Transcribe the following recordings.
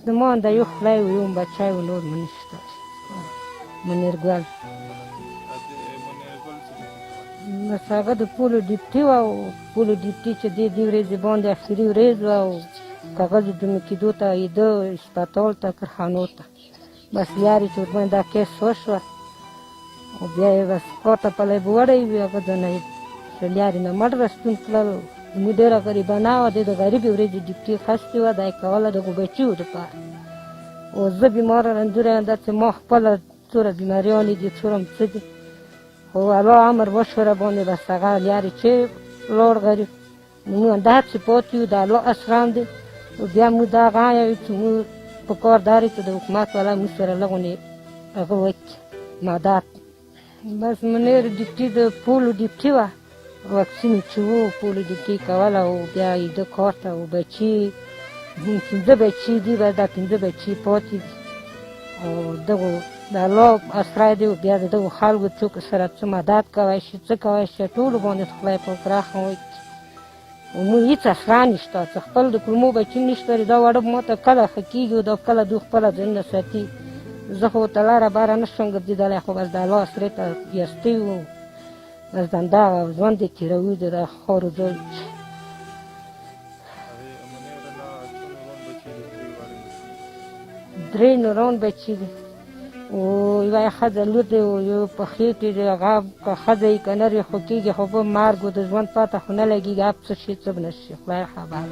زما د یو خدای و یو بچی و نور مو نشته منیرګل بس هغه د پولو ډیپټي وه او پولو ډیپټي چې دې ورځې باندې اخري ورځ وه او کاغذ ډومې کېدو ته ایده اسپتال ته کارخانو ته بس لیارې چې ورباندې دا کیس وشوه او بیا یې بس کار ته پلی به وړی وي هغه ځنه یې لیارې نه مړ راستون کړل زموږ ډېره غریبانه وه د غریبې ورځې ډیپټي خستې وه دا یې کوله د هغو بچیو دپاره او زه بیماره رنځوره یم داسې ما خپله څومره بیماریانې دي څومره څه دي خو الله امر وشو را باندې بس هغه لیارې چې لاړ غریب نو موږ همداسې پاتې یو د الله اسرام دی او بیا موږ دا غایه یو چې موږ په کار دارې چې د حکومت والا موږ سره لغونې هغه وکړي مدد بس منیر ډیپټي د پولو ډیپټي وه واکسین چې و پولو ډیپټي کوله او بیا یې د کار ته و بچي 15 بچي دي بس دا 15 بچي پاتې دي او دغو د الله اسرای دی بیا د دغو خلکو څوک سره څه مدد کوی شي څه کوی شي ټولو باندې خدای په پراخه وکړي او موږ هېڅ اسرا نشته چې خپل د کلمو بچي نشته دا واړه ما ته کله ښه کېږي او دا کله دوی خپله ځانونه ساتي زه خو ورته لاره باره نه شم ګرځېدلی خو بس د الله اسرې ته یستې وو بس د همدغه ژوند یې تېروي د دغه خاورو ځای درې نوران بچي دي او یوه یې ښځه لور دی او یو په خېټې دی هغه که ښځه یې که نر یې خو کېږي خو به مرګ و د ژوند پته خو نه لګېږي هغه څه شي څه به نه شي خدای خبر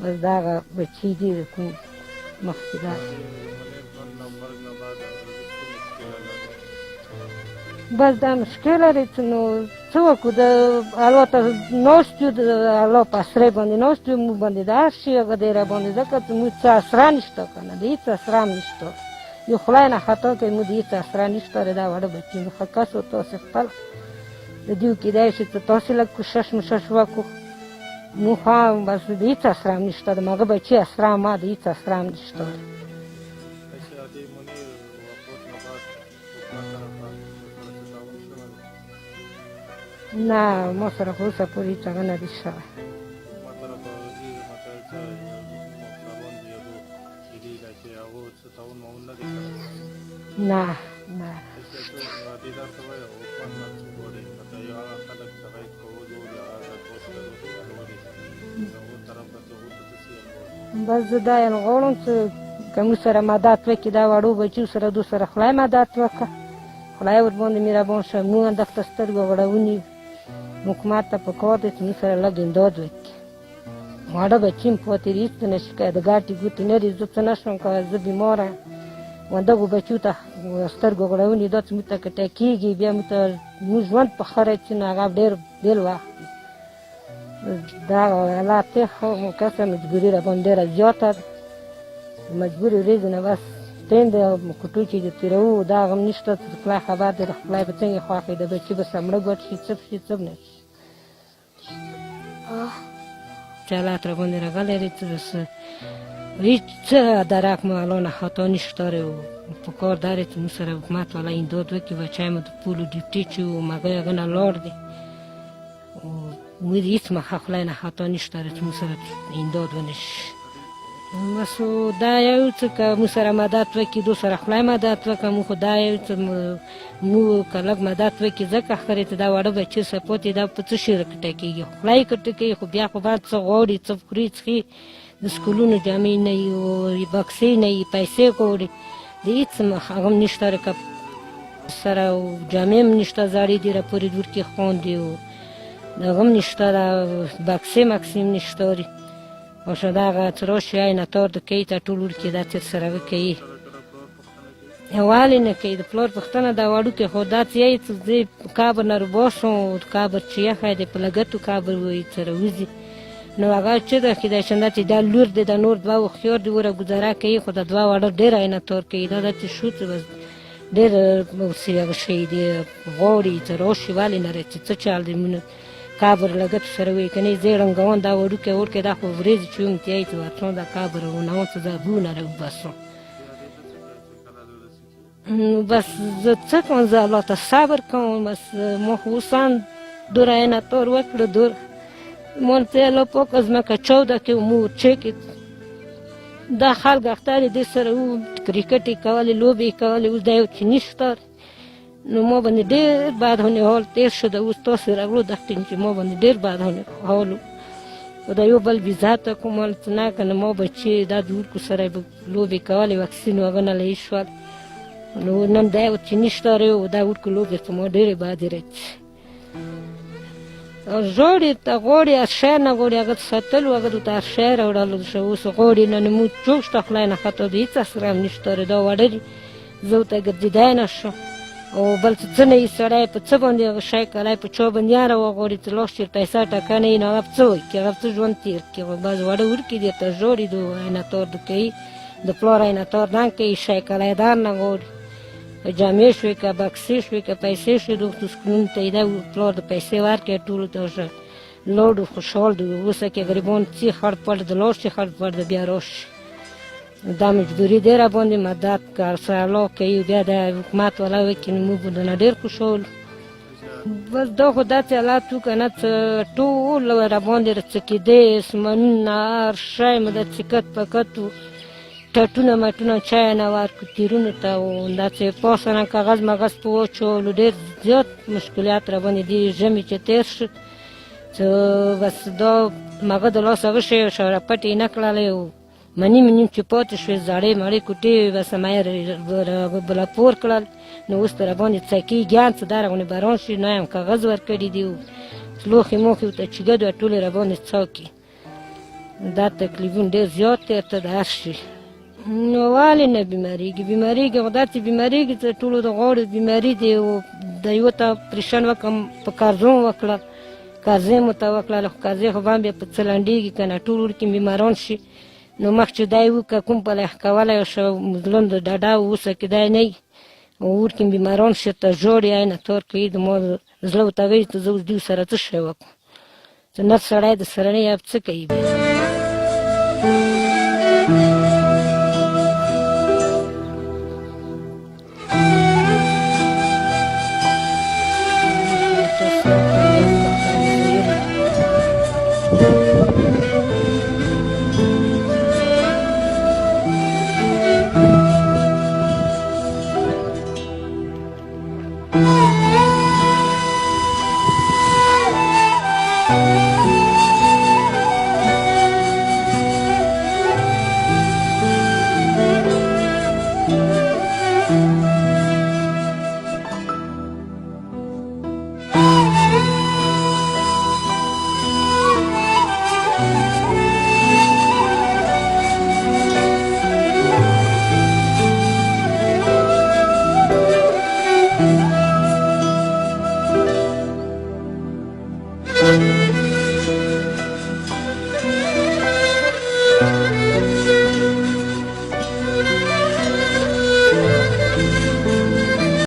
بس دغه بچي دي د کوم مخکې داسې بس دا مشکل لري چې نو څه وکړو د الله ته ناست یو د الله په اسرې باندې ناست یو موږ باندې د هر شي هغه دی راباندې ځکه چې موږ څه اسرا نشته که نه د هېڅ اسرا هم نشته یو خدای نه خطا کوي موږ د هېڅ اسرا نشته دا واړه بچي نو ښه کس و تاسې خپل د دوی کېدای شي چې تاسې لږ کوشش موشش وکړو موږ خو بس د هېڅ اسرا هم نشته د هغه بچي اسرا ما د هېڅ اسرا هم نشته نه ما سره خو اوسه پورې هېڅ هغه نه دي شوی نه نه بس زه دا یم غواړم چې که موږ سره مدد وکړي دا وړو بچیو سره دو سره خدای مدد وکړه خدای ورباندې مهربان شه موږ هدف ته سترګې غړوني حکومت ته پکار دی چې موږ سره لږ امداد وکړي واړه بچي هم پاتې دي هېڅ څه نه شي کوی د ګاټې ګوتې نه دي زه څه نه شم کوی زه بیماره یم دغو بچیو ته سترګو غړونې دا چې موږ ته که ټکېږي بیا موږ ته موږ ژوند په ښه رایي چې نو هغه ډېر بېل وخت دا الله ته خو کسه مجبوري راباندې ډېره زیاته ده مجبورې ورځې نه بس ټین دی او کوټو چې د تېروو دا غم نشته چې خدای خبر دی د خدای به څنګه خوښ وي د بچي به سمړه ګډ شي څه شي څه نه شي چې الله ته راباندې راغلی دی چې هېڅ څه درک مو الله نه خطا نشته او په کار دا دی چې موږ سره حکومت والا امداد وکړي بچی مو د پولو ډیپټي چې و مګی هغه نه لاړ دی او موږ هېڅ مخه خدای نه خطا نشته چې موږ سره امداد ونه شي بس دا یو څه که موږ سره مدد وکړي دو سره خدای مدد وکړه موږ خو دا یو څه موږ که لږ مدد وکړي ځکه ښکاري چې دا واړه بچي څه پاتې دا په څه شي راکټه کېږي خدای کټه کوي خو بیا خو باید څه غواړي څه خوري څښي د سکولونو جامې نه وي او بکسې نه وي پیسې غواړي د هېڅ هغه هم نشته که سره جامې هم نشته زړې دي راپورې دور کې خواندي او هغه هم نشته بکسې مکسې هم نشته او شه دغه چې راشي عینتار د کوي ته ټول ورکې دا چې سره وکوي ولې نه کوي د پلار پوښتنه دا وړوکې خو دا چې یې چې زه کابر نه روباسم کابر چې یخی دی په لګتو کابر وایي چې راوځي نو هغه چې ده کېدای شي چې دا لور دی د نور دوه هوښیار دي وره ګزاره کوي خو د دوه واړه ډېر عینتار کوي دا چې شو چې بس ډېر ورسې هغه شی دی غواړي چې راشي ولې نه راځي څه چل دی مونږ کابر لګت سره وایي که نه زه یې رنګوم دا وړوکی وړوکی دا خو ورځې چې وم تیایي چې ورڅوم دا کابر ونوم چې دا بوونه راوباسم نو بس زه څه کوم زه الله ته صبر کوم بس ما خو اوس هم دوره عینتار وکړه دوره مونته الله پاک ځمکه چاوده کړي مو ورچکې دا خلک اخته دي دې سره کرکټ یې کولې لوبې یې کولې اوس دا یو چیني ښکاري نو ما باندې ډېر بد حال تېر شو ده اوس تاسې راغلو دښتې چې ما باندې ډېر بد حال و خو دا یو بل بېعزته کوم څه نه که نه ما بچې دا د اورکو سره یې به لوبې کولې واکسین هغه نه لایې شول نو نن دا یو چیني ښکاري و دا اورکو لوبې په ما ډېرې بدې راځي ژاړي ته غواړي از شی نه غواړي هغه د ساتلو هغه ورته هر شی راوړلو شه اوس غواړي نه موږ چوک شته خدای نه خطا د هېڅ سره هم نه ښکاري دا واړه دي زه ورته ګرځېدی نه شم او بل څه نه وي سړی په څه باندې هغه شی کلی په چا باندې هره وغواړي چې لاس چېر پیسه ټکه نه وي نو هغه څه وکړي هغه څه ژوند تېر کړي بعض واړه وړکي دي ورته ژاړي د عینتار د کوي د پلار عینتار نه کوي شی کلی دار نه غواړي جامې شوې که بکسې شوې که پیسې شوې د سکونونو ته یې دا پلار د پیسې ورکړې ټولو ته لاړ و خوشحال دی اوس که غریبان څي خړ پړ د لاړ شي خړ پړ د بیا راشي دا مجبوري دی راباندې مدد که سره الله کوي بیا د حکومت والا وکړي نو موږ به نه ډېر خوشحال بس دا خو داسې حالات وو که نه څه ټول راباندې راڅکېدی اسمانونه هر شی مو داسې کت په کت وو ټټونه مټونه چای نه ورکړو تیرونو ته و داسې پاسه نه کاغذ مغز په واچولو ډېر زیات مشکلات راباندې دې ژمي چې تېر شو څه بس دا مغه د لاس هغه شی شورپټ یې نه کړلی و مني مني چې پاتې شوې زړې مړې کوټې بس ما یې بله پور کړل نو اوس ته راباندې څکي ګیان څه درغونې باران شي نه یم کاغذ ورکړي دي لوښې موښې ورته چیګه دوه ټولې راباندې څاکي دا تکلیفونه ډېر زیات دی ورته د هر شي نو ولې نه بیمارېږي بیمارېږي خو داسې بیمارېږي چې ټولو د غاړې بیماري دی د یوه ته پریشان وکړم په قرضو وکړه قرضې مو ته وکړله خو قرضې خو به هم بیا په څه لنډېږي که نه ټول وړکي بیماران شي نو مخکې دا یې وکړه کوم پلح کولی شو مظلم د ډاډه اوسه کې دا نه وي وړکي بیماران شي ته ژاړي عینتار کوي د ما زړه ورته وایي چې زه اوس دوی سره څه شی وکړم چې نر سړی د سړنۍ اب څه کوي